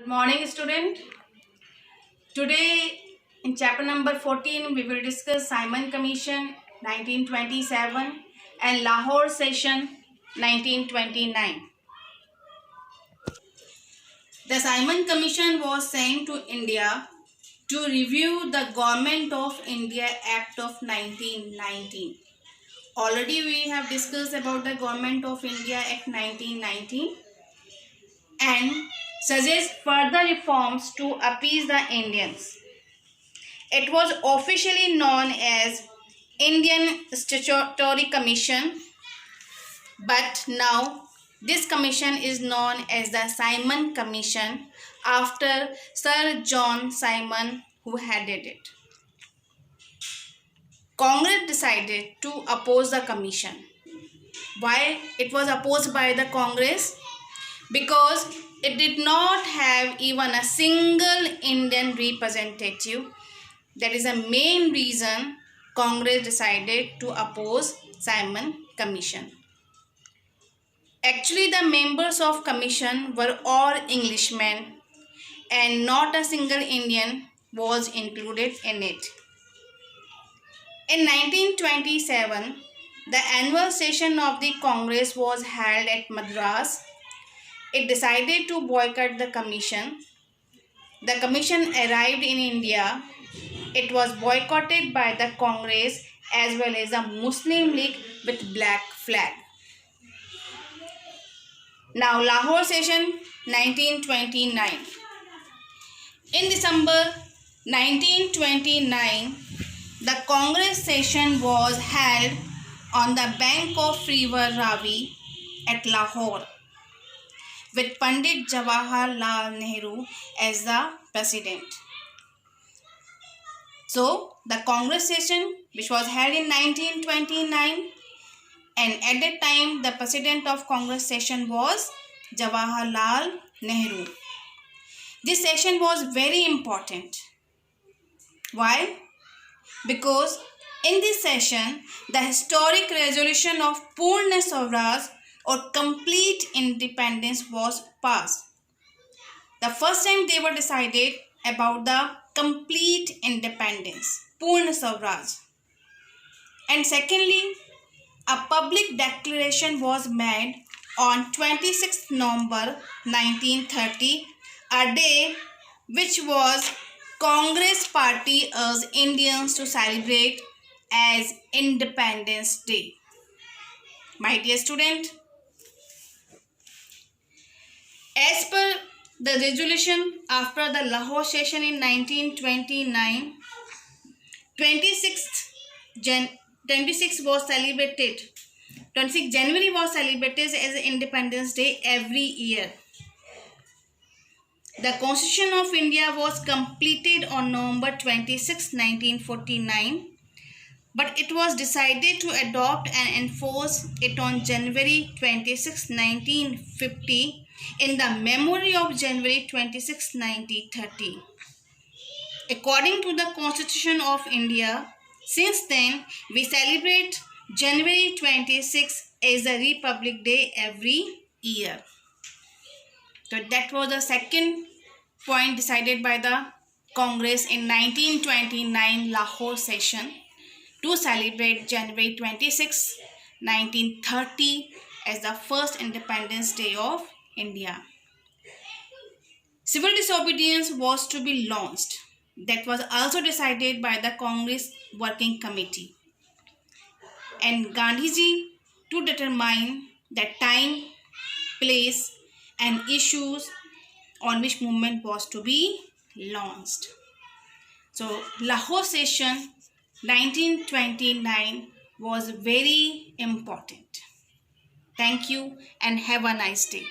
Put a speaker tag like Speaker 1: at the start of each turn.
Speaker 1: morning, student. Today in chapter number 14 we will discuss Simon Commission 1927 and Lahore Session 1929. The Simon Commission was sent to India to review the Government of India Act of 1919. Already we have discussed about the Government of India Act 1919 and suggest further reforms to appease the Indians. It was officially known as Indian Statutory Commission, but now this commission is known as the Simon Commission after Sir John Simon, who headed it. Congress decided to oppose the commission. Why it was opposed by the Congress? Because it did not have even a single Indian representative. That is the main reason Congress decided to oppose Simon Commission. Actually, the members of Commission were all Englishmen and not a single Indian was included in it. In 1927, the annual session of the Congress was held at Madras. It decided to boycott the commission. The commission arrived in India. It was boycotted by the Congress as well as the Muslim League with black flag. Now Lahore Session 1929. In December 1929, the Congress session was held on the bank of River Ravi at Lahore, with Pandit Jawaharlal Nehru as the president. So, the Congress session, which was held in 1929, and at that time, the president of Congress session was Jawaharlal Nehru. This session was very important. Why? Because in this session, the historic resolution of Purna Swaraj or complete independence was passed. The first time they were decided about the complete independence, Purna Swaraj. And secondly, a public declaration was made on 26th November 1930, a day which was Congress Party urged Indians to celebrate as Independence Day. My dear student, as per the resolution after the Lahore session in 1929, 26th January was celebrated as Independence Day every year. The Constitution of India was completed on November 26, 1949, but it was decided to adopt and enforce it on January 26, 1950 in the memory of January 26, 1930. According to the Constitution of India, since then we celebrate January 26 as a Republic Day every year. So that was the second point decided by the Congress in 1929 Lahore session to celebrate January 26, 1930 as the first Independence Day of India. Civil disobedience was to be launched. That was also decided by the Congress Working Committee. And Gandhiji to determine the time, place and issues on which movement was to be launched. So Lahore session 1929 was very important. Thank you and have a nice day.